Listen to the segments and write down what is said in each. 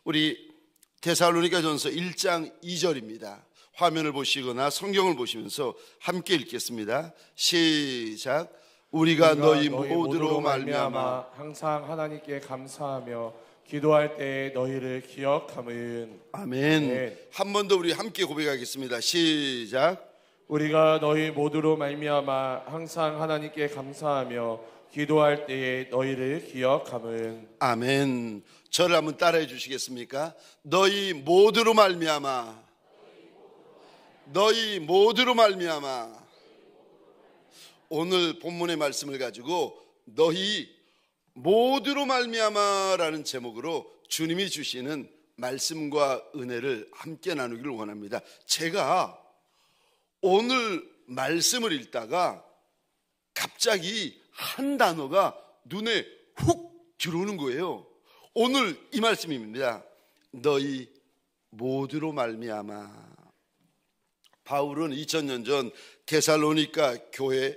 우리 데살로니가전서 1장 2절입니다. 화면을 보시거나 성경을 보시면서 함께 읽겠습니다. 시작. 우리가 너희 모두로 말미암아 항상 하나님께 감사하며 기도할 때 너희를 기억함은. 아멘. 한 번 더 우리 함께 고백하겠습니다. 시작. 우리가 너희 모두로 말미암아 항상 하나님께 감사하며 기도할 때에 너희를 기억함은. 아멘. 저를 한번 따라해 주시겠습니까? 너희 모두로 말미암아, 너희 모두로 말미암아. 오늘 본문의 말씀을 가지고 너희 모두로 말미암아라는 제목으로 주님이 주시는 말씀과 은혜를 함께 나누기를 원합니다. 제가 오늘 말씀을 읽다가 갑자기 한 단어가 눈에 훅 들어오는 거예요. 오늘 이 말씀입니다. 너희 모두로 말미암아. 바울은 2000년 전 데살로니가 교회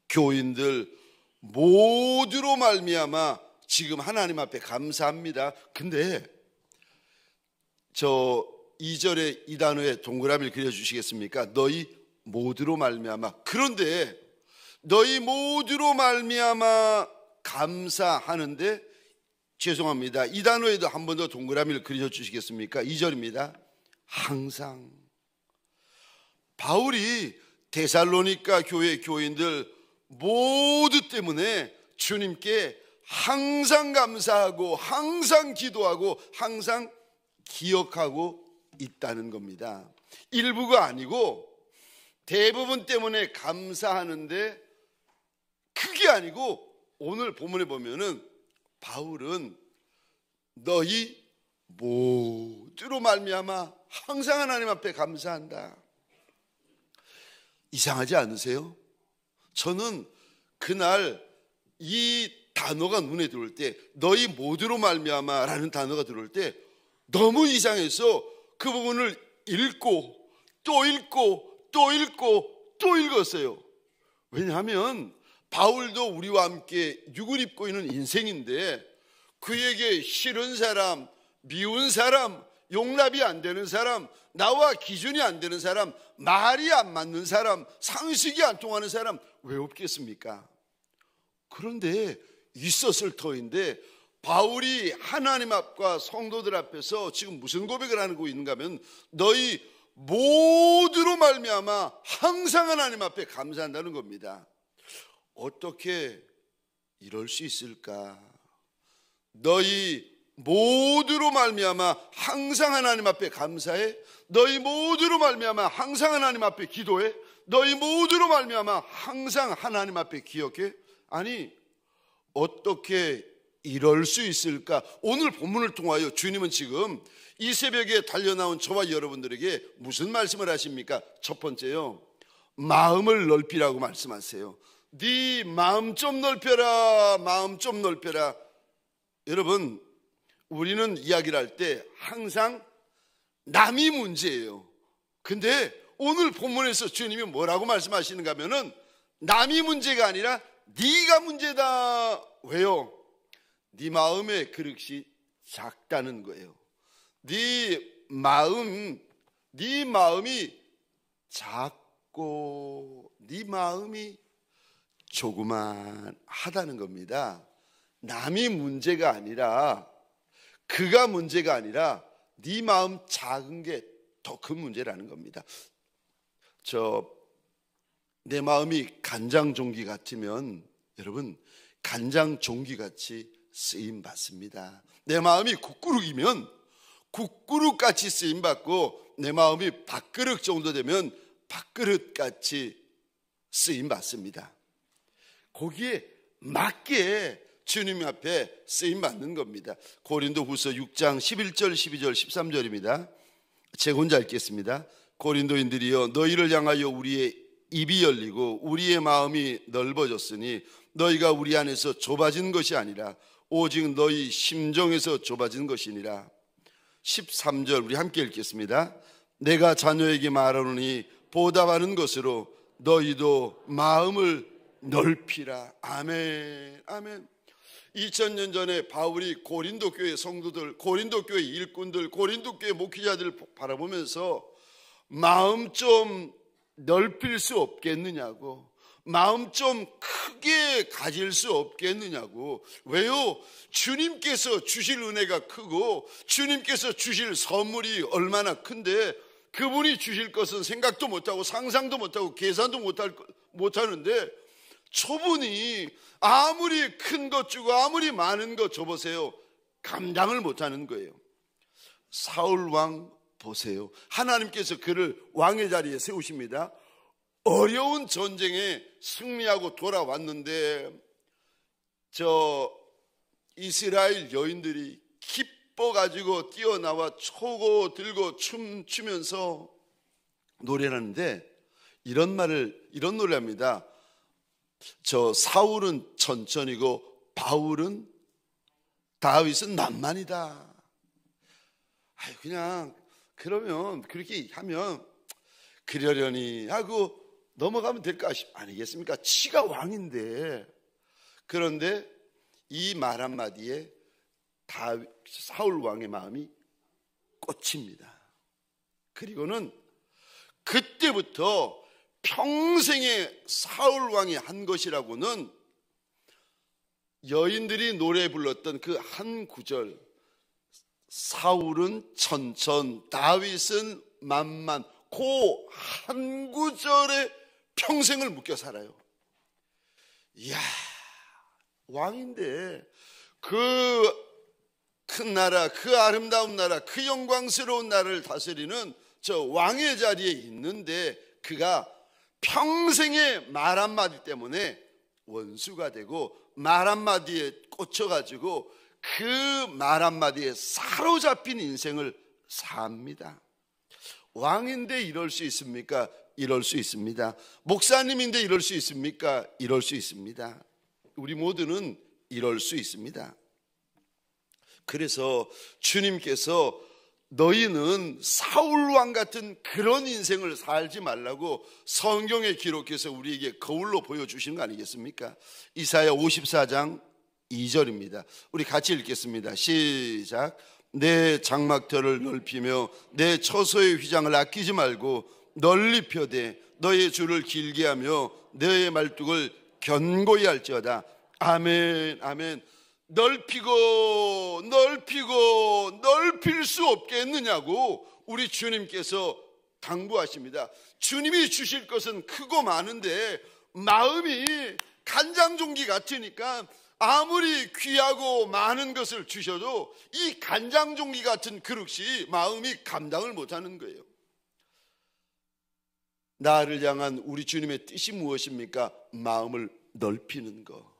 교인들 모두로 말미암아 지금 하나님 앞에 감사합니다. 근데 저 2절에 이 단어에 동그라미를 그려주시겠습니까? 너희 모두로 말미암아. 그런데 너희 모두로 말미암아 감사하는데, 죄송합니다, 이 단어에도 한 번 더 동그라미를 그려주시겠습니까? 2절입니다. 항상. 바울이 데살로니가 교회 교인들 모두 때문에 주님께 항상 감사하고 항상 기도하고 항상 기억하고 있다는 겁니다. 일부가 아니고 대부분 때문에 감사하는데, 그게 아니고 오늘 본문에 보면은 바울은 너희 모두로 말미암아 항상 하나님 앞에 감사한다. 이상하지 않으세요? 저는 그날 이 단어가 눈에 들어올 때, 너희 모두로 말미암아 라는 단어가 들어올 때 너무 이상해서 그 부분을 읽고 또 읽고 또 읽고 또 읽었어요. 왜냐하면 바울도 우리와 함께 육을 입고 있는 인생인데, 그에게 싫은 사람, 미운 사람, 용납이 안 되는 사람, 나와 기준이 안 되는 사람, 말이 안 맞는 사람, 상식이 안 통하는 사람 왜 없겠습니까? 그런데 있었을 터인데 바울이 하나님 앞과 성도들 앞에서 지금 무슨 고백을 하고 있는가 하면 너희 모두로 말미암아 항상 하나님 앞에 감사한다는 겁니다. 어떻게 이럴 수 있을까? 너희 모두로 말미암아 항상 하나님 앞에 감사해. 너희 모두로 말미암아 항상 하나님 앞에 기도해. 너희 모두로 말미암아 항상 하나님 앞에 기억해. 아니, 어떻게 이럴 수 있을까? 오늘 본문을 통하여 주님은 지금 이 새벽에 달려나온 저와 여러분들에게 무슨 말씀을 하십니까? 첫 번째요, 마음을 넓히라고 말씀하세요. 네 마음 좀 넓혀라, 마음 좀 넓혀라. 여러분, 우리는 이야기를 할 때 항상 남이 문제예요. 근데 오늘 본문에서 주님이 뭐라고 말씀하시는가 하면은 남이 문제가 아니라 네가 문제다. 왜요? 네 마음의 그릇이 작다는 거예요. 네 마음이 작고 네 마음이 조그만하다는 겁니다. 남이 문제가 아니라, 그가 문제가 아니라 네 마음 작은 게 더 큰 문제라는 겁니다. 내 마음이 간장종기 같으면 여러분, 간장종기 같이 쓰임 받습니다. 내 마음이 국그릇이면 국그릇같이 쓰임 받고, 내 마음이 밥그릇 정도 되면 밥그릇같이 쓰임 받습니다. 거기에 맞게 주님 앞에 쓰임 받는 겁니다. 고린도후서 6장 11절, 12절, 13절입니다. 제가 혼자 읽겠습니다. 고린도인들이여, 너희를 향하여 우리의 입이 열리고 우리의 마음이 넓어졌으니 너희가 우리 안에서 좁아진 것이 아니라 오직 너희 심정에서 좁아진 것이니라. 13절 우리 함께 읽겠습니다. 내가 자녀에게 말하노니 보답하는 것으로 너희도 마음을 넓히라. 아멘, 아멘. 2000년 전에 바울이 고린도 교회 성도들, 고린도 교회 일꾼들, 고린도 교회 목회자들을 바라보면서 마음 좀 넓힐 수 없겠느냐고, 마음 좀 크게 가질 수 없겠느냐고. 왜요? 주님께서 주실 은혜가 크고 주님께서 주실 선물이 얼마나 큰데, 그분이 주실 것은 생각도 못하고 상상도 못하고 계산도 못하는데, 저분이 아무리 큰 것 주고 아무리 많은 것 줘보세요, 감당을 못하는 거예요. 사울 왕 보세요. 하나님께서 그를 왕의 자리에 세우십니다. 어려운 전쟁에 승리하고 돌아왔는데 이스라엘 여인들이 기뻐가지고 뛰어나와 초고 들고 춤추면서 노래를 하는데 이런 노래합니다. 사울은 천천히고 다윗은 만만이다. 그냥 그러면 그렇게 하면 그러려니 하고 넘어가면 될 거 아니겠습니까? 치가 왕인데. 그런데 이 말 한마디에 사울 왕의 마음이 꽂힙니다. 그리고는 그때부터 평생에 사울 왕이 한 것이라고는 여인들이 노래 불렀던 그 한 구절, 사울은 천천, 다윗은 만만, 그 한 구절에 평생을 묶여 살아요. 이야, 왕인데 그 큰 나라, 그 아름다운 나라, 그 영광스러운 나라를 다스리는 저 왕의 자리에 있는데 그가 평생의 말 한마디 때문에 원수가 되고 말 한마디에 꽂혀가지고 그 말 한마디에 사로잡힌 인생을 삽니다. 왕인데 이럴 수 있습니까? 이럴 수 있습니다. 목사님인데 이럴 수 있습니까? 이럴 수 있습니다. 우리 모두는 이럴 수 있습니다. 그래서 주님께서 너희는 사울왕 같은 그런 인생을 살지 말라고 성경에 기록해서 우리에게 거울로 보여주시는 거 아니겠습니까? 이사야 54장 2절입니다. 우리 같이 읽겠습니다. 시작. 내 장막터를 넓히며 내 처소의 휘장을 아끼지 말고 널리 펴되 너의 줄을 길게 하며 너의 말뚝을 견고히 할지어다. 아멘, 아멘. 넓히고 넓힐 수 없겠느냐고 우리 주님께서 당부하십니다. 주님이 주실 것은 크고 많은데 마음이 간장종기 같으니까 아무리 귀하고 많은 것을 주셔도 이 간장종기 같은 그릇이 마음이 감당을 못하는 거예요. 나를 향한 우리 주님의 뜻이 무엇입니까? 마음을 넓히는 것.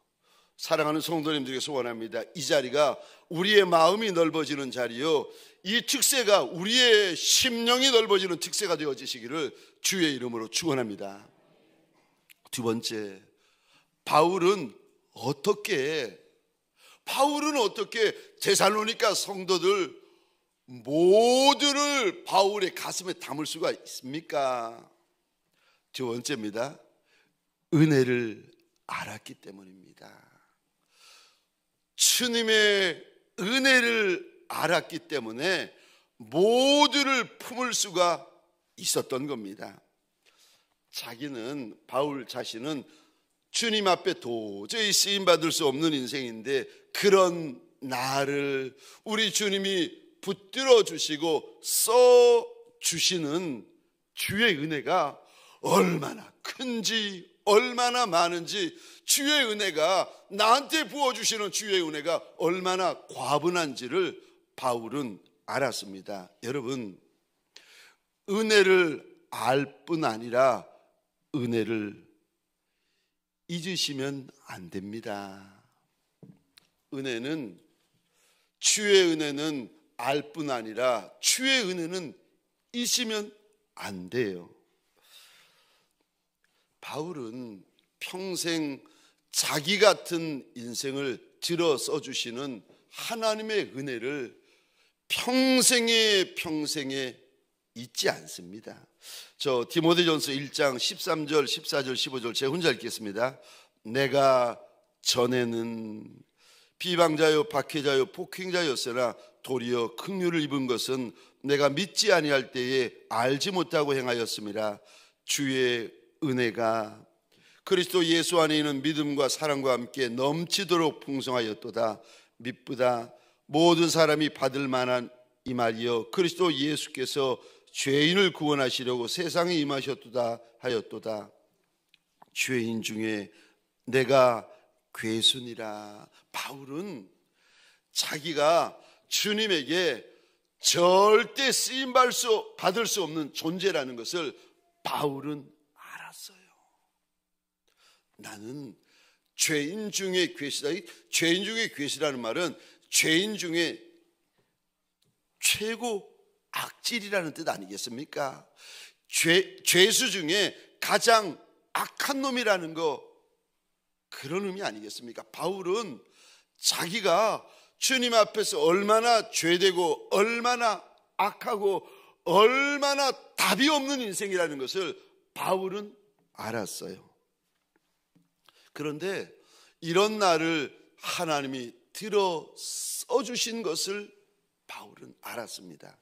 사랑하는 성도님들에게 소원합니다. 이 자리가 우리의 마음이 넓어지는 자리요, 이 특세가 우리의 심령이 넓어지는 특세가 되어지시기를 주의 이름으로 축원합니다. 두 번째, 바울은 어떻게 데살로니가 성도들 모두를 바울의 가슴에 담을 수가 있습니까? 두 번째입니다. 은혜를 알았기 때문입니다. 주님의 은혜를 알았기 때문에 모두를 품을 수가 있었던 겁니다. 바울 자신은 주님 앞에 도저히 쓰임받을 수 없는 인생인데 그런 나를 우리 주님이 붙들어 주시고 써 주시는 주의 은혜가 얼마나 큰지, 얼마나 많은지, 주의 은혜가 나한테 부어주시는 주의 은혜가 얼마나 과분한지를 바울은 알았습니다. 여러분, 은혜를 알 뿐 아니라 은혜를 잊으시면 안 됩니다. 주의 은혜는 알 뿐 아니라 주의 은혜는 잊으면 안 돼요. 바울은 평생 자기 같은 인생을 들어 써주시는 하나님의 은혜를 평생에 잊지 않습니다. 디모데전서 1장 13절, 14절, 15절 제가 혼자 읽겠습니다. 내가 전에는 비방자요 박해자요 폭행자였으나 도리어 긍휼을 입은 것은 내가 믿지 아니할 때에 알지 못하고 행하였음이라. 주의 은혜가 그리스도 예수 안에 있는 믿음과 사랑과 함께 넘치도록 풍성하였도다. 미쁘다. 모든 사람이 받을 만한 이 말이여 그리스도 예수께서 죄인을 구원하시려고 세상에 임하셨도다 하였도다. 죄인 중에 내가 괴순이라. 바울은 자기가 주님에게 절대 쓰임 받을 수 없는 존재라는 것을 바울은 알았어요. 나는 죄인 중에 괴시다. 죄인 중에 괴시라는 말은 죄인 중에 최고 악질이라는 뜻 아니겠습니까? 죄수 중에 가장 악한 놈이라는 거, 그런 의미 아니겠습니까? 바울은 자기가 주님 앞에서 얼마나 죄되고 얼마나 악하고 얼마나 답이 없는 인생이라는 것을 바울은 알았어요. 그런데 이런 나를 하나님이 들어 써주신 것을 바울은 알았습니다.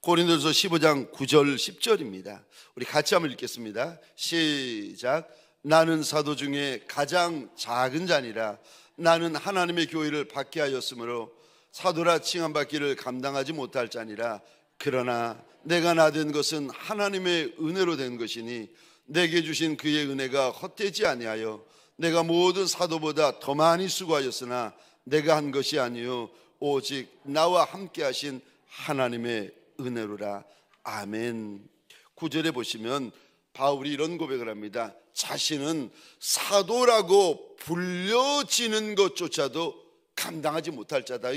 고린도서 15장 9절 10절입니다. 우리 같이 한번 읽겠습니다. 시작. 나는 사도 중에 가장 작은 자니라. 나는 하나님의 교회를 받게 하였으므로 사도라 칭함받기를 감당하지 못할 자니라. 그러나 내가 나된 것은 하나님의 은혜로 된 것이니 내게 주신 그의 은혜가 헛되지 아니하여 내가 모든 사도보다 더 많이 수고하였으나 내가 한 것이 아니요 오직 나와 함께 하신 하나님의 은혜로라. 아멘. 9절에 보시면 바울이 이런 고백을 합니다. 자신은 사도라고 불려지는 것조차도 감당하지 못할 자다.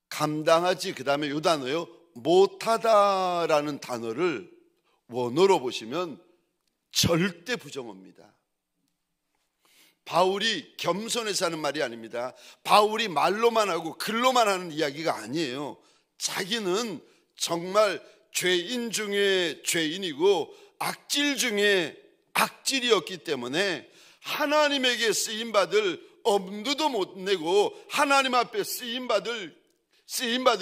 감당하지, 그 다음에 이 단어요, 못하다라는 단어를 원어로 보시면 절대 부정어입니다. 바울이 겸손해서 하는 말이 아닙니다. 바울이 말로만 하고 글로만 하는 이야기가 아니에요. 자기는 정말 죄인 중에 죄인이고 악질 중에 악질이었기 때문에 하나님에게 쓰임받을 엄두도 못 내고 하나님 앞에 쓰임받을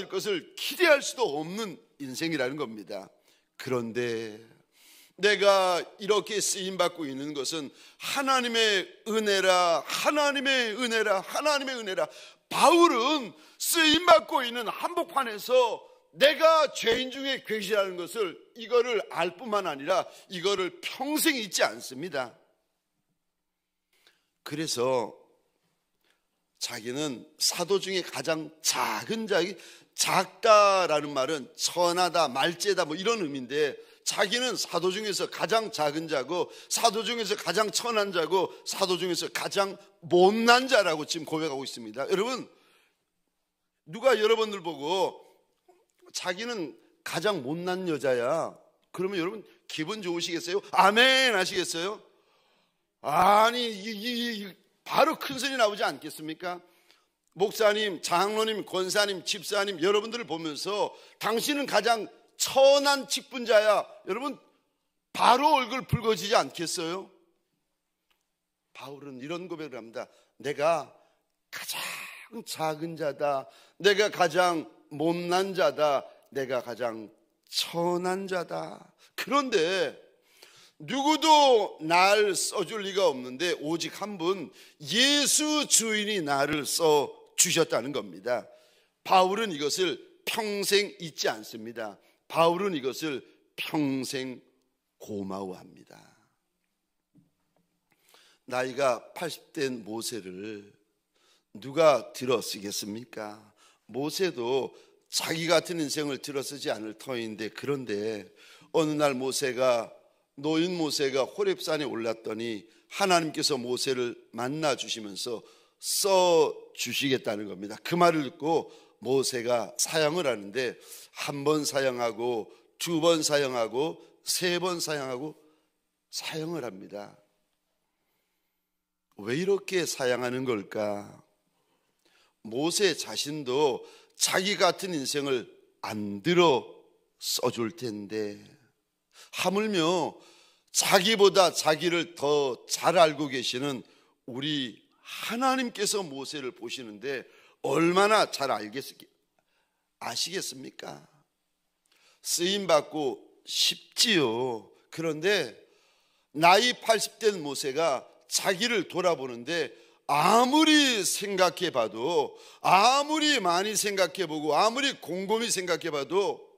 것을 기대할 수도 없는 인생이라는 겁니다. 그런데 내가 이렇게 쓰임받고 있는 것은 하나님의 은혜라, 하나님의 은혜라, 하나님의 은혜라. 바울은 쓰임받고 있는 한복판에서 내가 죄인 중에 괴시라는 것을, 이거를 알 뿐만 아니라 이거를 평생 잊지 않습니다. 그래서 자기는 사도 중에 가장 작은 자이기, 작다라는 말은 천하다, 말재다 뭐 이런 의미인데, 자기는 사도 중에서 가장 작은 자고 사도 중에서 가장 천한 자고 사도 중에서 가장 못난 자라고 지금 고백하고 있습니다. 여러분, 누가 여러분들 보고 자기는 가장 못난 여자야, 그러면 여러분 기분 좋으시겠어요? 아멘 하시겠어요? 아니, 바로 큰 소리 나오지 않겠습니까? 목사님, 장로님, 권사님, 집사님, 여러분들을 보면서 당신은 가장 천한 직분자야, 여러분 바로 얼굴 붉어지지 않겠어요? 바울은 이런 고백을 합니다. 내가 가장 작은 자다, 내가 가장 못난 자다, 내가 가장 천한 자다. 그런데 누구도 날 써줄 리가 없는데 오직 한 분, 예수 주인이 나를 써주셨다는 겁니다. 바울은 이것을 평생 잊지 않습니다. 바울은 이것을 평생 고마워합니다. 나이가 80된 모세를 누가 들어 쓰겠습니까? 모세도 자기 같은 인생을 들어 쓰지 않을 터인데, 그런데 어느 날 노인 모세가 호렙산에 올랐더니 하나님께서 모세를 만나 주시면서 써 주시겠다는 겁니다. 그 말을 듣고 모세가 사형을 하는데, 한 번 사형하고 두 번 사형하고 세 번 사형하고 사형을 합니다. 왜 이렇게 사형하는 걸까? 모세 자신도 자기 같은 인생을 안 들어 써줄 텐데, 하물며 자기보다 자기를 더 잘 알고 계시는 우리 하나님께서 모세를 보시는데 얼마나 잘 아시겠습니까? 쓰임받고 싶지요. 그런데 나이 80된 모세가 자기를 돌아보는데 아무리 생각해봐도, 아무리 많이 생각해보고, 아무리 곰곰이 생각해봐도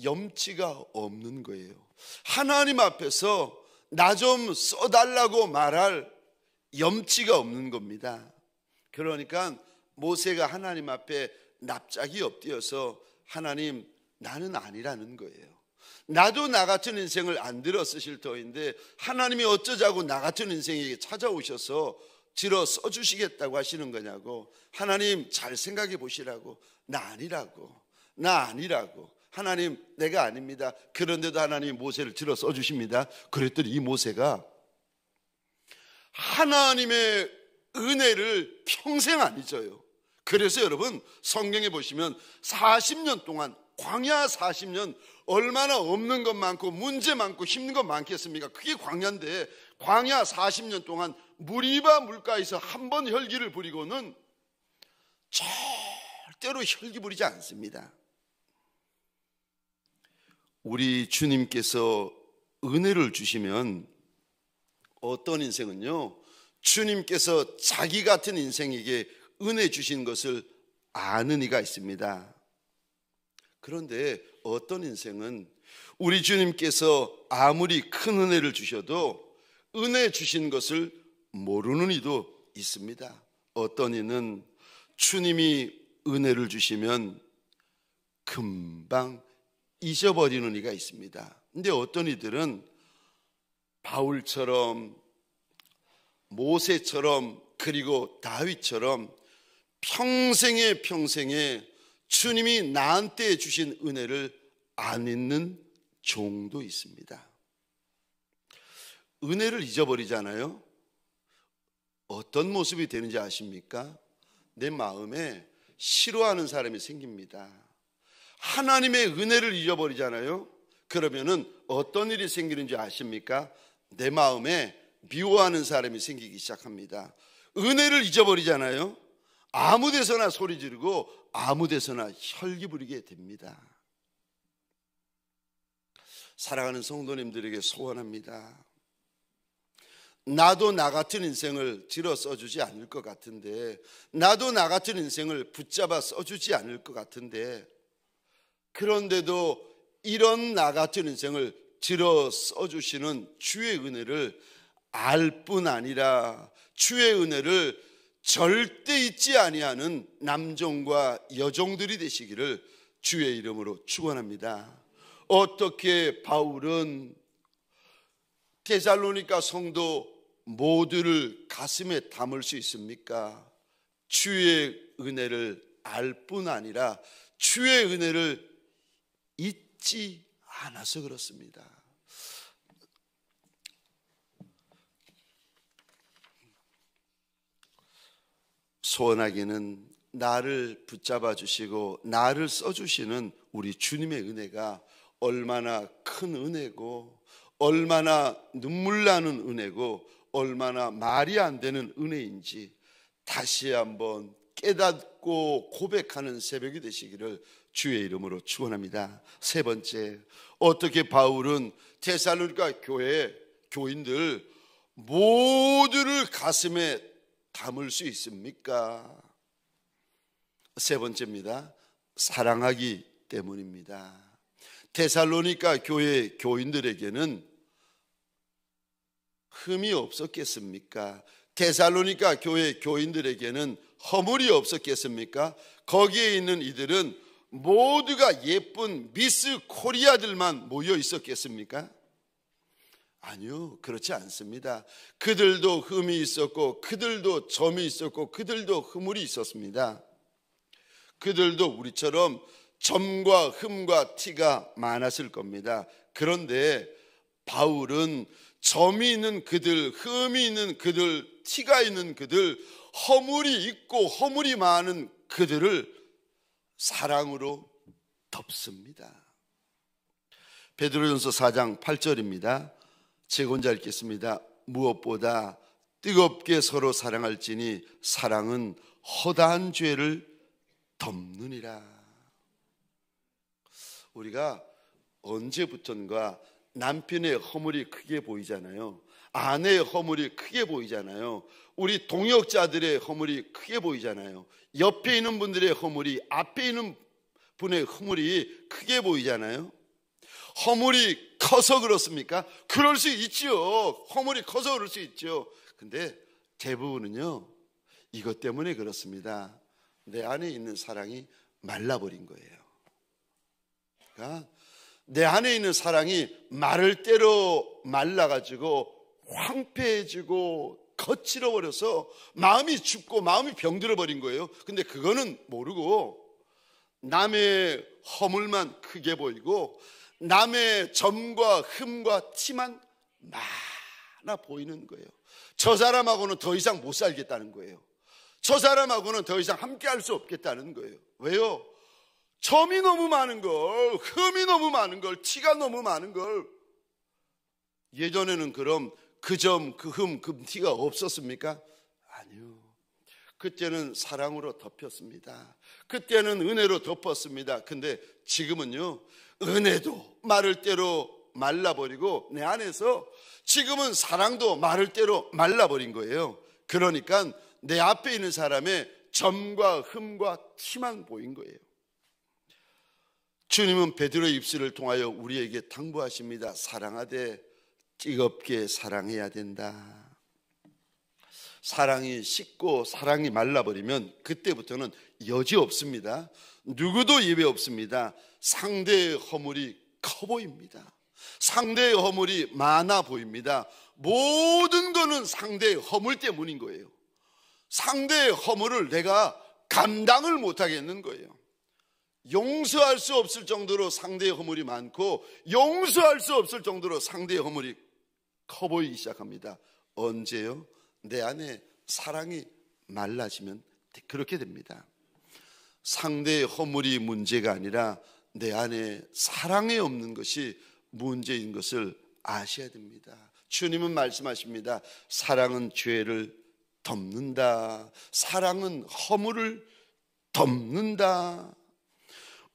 염치가 없는 거예요. 하나님 앞에서 나 좀 써달라고 말할 염치가 없는 겁니다. 그러니까 모세가 하나님 앞에 납작이 엎드려서 하나님, 나는 아니라는 거예요. 나도 나 같은 인생을 안 들어 쓰실 터인데 하나님이 어쩌자고 나 같은 인생에게 찾아오셔서 들어 써주시겠다고 하시는 거냐고. 하나님 잘 생각해 보시라고. 나 아니라고. 하나님, 내가 아닙니다. 그런데도 하나님이 모세를 들어 써주십니다. 그랬더니 이 모세가 하나님의 은혜를 평생 안 잊어요. 그래서 여러분, 성경에 보시면 40년 동안, 광야 40년, 얼마나 없는 것 많고 문제 많고 힘든 것 많겠습니까? 그게 광야인데, 광야 40년 동안 무리바 물가에서 한 번 혈기를 부리고는 절대로 혈기 부리지 않습니다. 우리 주님께서 은혜를 주시면 어떤 인생은요, 주님께서 자기 같은 인생에게 은혜 주신 것을 아는 이가 있습니다. 그런데 어떤 인생은 우리 주님께서 아무리 큰 은혜를 주셔도 은혜 주신 것을 모르는 이도 있습니다. 어떤 이는 주님이 은혜를 주시면 금방 잊어버리는 이가 있습니다. 근데 어떤 이들은 바울처럼, 모세처럼, 그리고 다윗처럼 평생에 주님이 나한테 주신 은혜를 안 잊는 종도 있습니다. 은혜를 잊어버리잖아요. 어떤 모습이 되는지 아십니까? 내 마음에 싫어하는 사람이 생깁니다. 하나님의 은혜를 잊어버리잖아요. 그러면은 어떤 일이 생기는지 아십니까? 내 마음에 미워하는 사람이 생기기 시작합니다. 은혜를 잊어버리잖아요. 아무 데서나 소리 지르고 아무 데서나 혈기 부리게 됩니다. 사랑하는 성도님들에게 소원합니다. 나도 나 같은 인생을 들어 써주지 않을 것 같은데, 나도 나 같은 인생을 붙잡아 써주지 않을 것 같은데, 그런데도 이런 나 같은 인생을 들어 써주시는 주의 은혜를 알 뿐 아니라 주의 은혜를 절대 잊지 아니하는 남종과 여종들이 되시기를 주의 이름으로 축원합니다. 어떻게 바울은 데살로니가 성도 모두를 가슴에 담을 수 있습니까? 주의 은혜를 알 뿐 아니라 주의 은혜를 잊지 않아서 그렇습니다. 소원하기는 나를 붙잡아 주시고 나를 써주시는 우리 주님의 은혜가 얼마나 큰 은혜고, 얼마나 눈물 나는 은혜고, 얼마나 말이 안 되는 은혜인지 다시 한번 깨닫고 고백하는 새벽이 되시기를 주의 이름으로 축원합니다. 세 번째, 어떻게 바울은 데살로니가 교회 교인들 모두를 가슴에 담을 수 있습니까? 세 번째입니다. 사랑하기 때문입니다. 데살로니가 교회 교인들에게는 흠이 없었겠습니까? 데살로니가 교회 교인들에게는 허물이 없었겠습니까? 거기에 있는 이들은 모두가 예쁜 미스 코리아들만 모여 있었겠습니까? 아니요, 그렇지 않습니다. 그들도 흠이 있었고, 그들도 점이 있었고, 그들도 허물이 있었습니다. 그들도 우리처럼 점과 흠과 티가 많았을 겁니다. 그런데 바울은 점이 있는 그들, 흠이 있는 그들, 티가 있는 그들, 허물이 있고 허물이 많은 그들을 사랑으로 덮습니다. 베드로전서 4장 8절입니다. 제가 혼자 읽겠습니다. 무엇보다 뜨겁게 서로 사랑할지니 사랑은 허다한 죄를 덮느니라. 우리가 언제부턴가 남편의 허물이 크게 보이잖아요. 아내의 허물이 크게 보이잖아요. 우리 동역자들의 허물이 크게 보이잖아요. 옆에 있는 분들의 허물이, 앞에 있는 분의 허물이 크게 보이잖아요. 허물이 커서 그렇습니까? 그럴 수 있죠. 허물이 커서 그럴 수 있죠. 근데 대부분은요, 이것 때문에 그렇습니다. 내 안에 있는 사랑이 말라버린 거예요. 그러니까 내 안에 있는 사랑이 마를 대로 말라가지고 황폐해지고 거칠어버려서 마음이 춥고 마음이 병들어버린 거예요. 근데 그거는 모르고 남의 허물만 크게 보이고 남의 점과 흠과 티만 많아 보이는 거예요. 저 사람하고는 더 이상 못 살겠다는 거예요. 저 사람하고는 더 이상 함께 할 수 없겠다는 거예요. 왜요? 점이 너무 많은 걸, 흠이 너무 많은 걸, 티가 너무 많은 걸. 예전에는 그럼 그 점, 그 흠, 그 티가 없었습니까? 아니요. 그때는 사랑으로 덮였습니다. 그때는 은혜로 덮었습니다. 근데 지금은요, 은혜도 마를 대로 말라버리고 내 안에서 지금은 사랑도 마를 대로 말라버린 거예요. 그러니까 내 앞에 있는 사람의 점과 흠과 티만 보인 거예요. 주님은 베드로의 입술을 통하여 우리에게 당부하십니다. 사랑하되 뜨겁게 사랑해야 된다. 사랑이 식고 사랑이 말라버리면 그때부터는 여지 없습니다. 누구도 예외 없습니다. 상대의 허물이 커 보입니다. 상대의 허물이 많아 보입니다. 모든 거는 상대의 허물 때문인 거예요. 상대의 허물을 내가 감당을 못하겠는 거예요. 용서할 수 없을 정도로 상대의 허물이 많고 용서할 수 없을 정도로 상대의 허물이 커 보이기 시작합니다. 언제요? 내 안에 사랑이 말라지면 그렇게 됩니다. 상대의 허물이 문제가 아니라 내 안에 사랑이 없는 것이 문제인 것을 아셔야 됩니다. 주님은 말씀하십니다. 사랑은 죄를 덮는다. 사랑은 허물을 덮는다.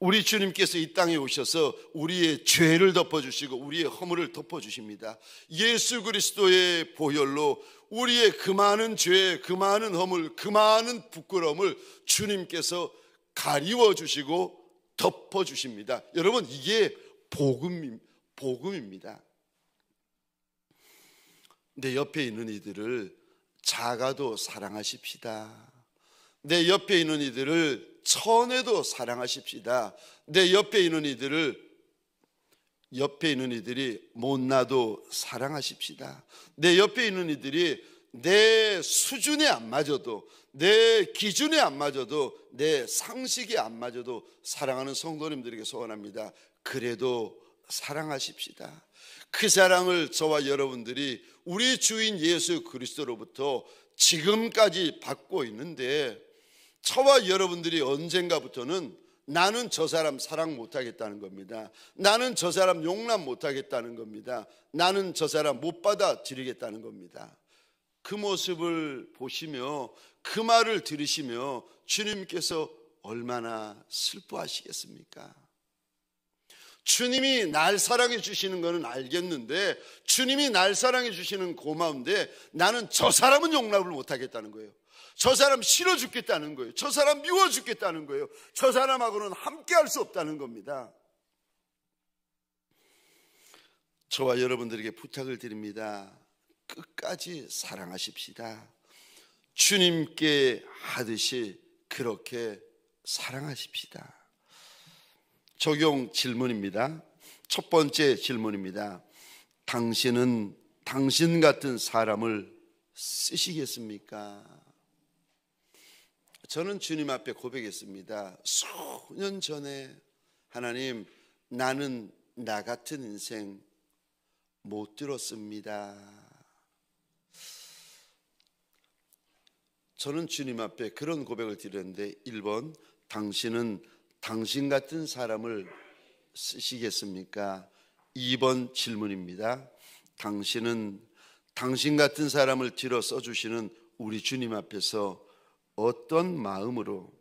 우리 주님께서 이 땅에 오셔서 우리의 죄를 덮어주시고 우리의 허물을 덮어주십니다. 예수 그리스도의 보혈로 우리의 그 많은 죄, 그 많은 허물, 그 많은 부끄러움을 주님께서 가리워주시고 덮어주십니다. 여러분, 이게 복음입니다. 내 옆에 있는 이들을 작아도 사랑하십시다. 내 옆에 있는 이들을 천해도 사랑하십시다. 내 옆에 있는 이들이 못나도 사랑하십시다. 내 옆에 있는 이들이 내 수준에 안 맞아도, 내 기준에 안 맞아도, 내 상식에 안 맞아도 사랑하는 성도님들에게 소원합니다. 그래도 사랑하십시다. 그 사랑을 저와 여러분들이 우리 주인 예수 그리스도로부터 지금까지 받고 있는데, 저와 여러분들이 언젠가부터는 나는 저 사람 사랑 못하겠다는 겁니다. 나는 저 사람 용납 못하겠다는 겁니다. 나는 저 사람 못 받아들이겠다는 겁니다. 그 모습을 보시며 그 말을 들으시며 주님께서 얼마나 슬퍼하시겠습니까? 주님이 날 사랑해 주시는 것은 알겠는데, 주님이 날 사랑해 주시는 고마운데 나는 저 사람은 용납을 못하겠다는 거예요. 저 사람 싫어 죽겠다는 거예요. 저 사람 미워 죽겠다는 거예요. 저 사람하고는 함께 할 수 없다는 겁니다. 저와 여러분들에게 부탁을 드립니다. 끝까지 사랑하십시다. 주님께 하듯이 그렇게 사랑하십시다. 적용 질문입니다. 첫 번째 질문입니다. 당신은 당신 같은 사람을 쓰시겠습니까? 저는 주님 앞에 고백했습니다. 수년 전에, 하나님, 나는 나 같은 인생 못 들었습니다. 저는 주님 앞에 그런 고백을 드렸는데, 1번, 당신은 당신 같은 사람을 쓰시겠습니까? 2번 질문입니다. 당신은 당신 같은 사람을 들어 써주시는 우리 주님 앞에서 어떤 마음으로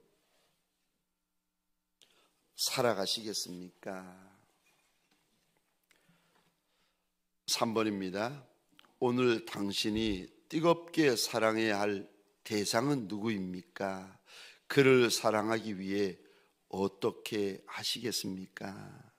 살아가시겠습니까? 3번입니다. 오늘 당신이 뜨겁게 사랑해야 할 대상은 누구입니까? 그를 사랑하기 위해 어떻게 하시겠습니까?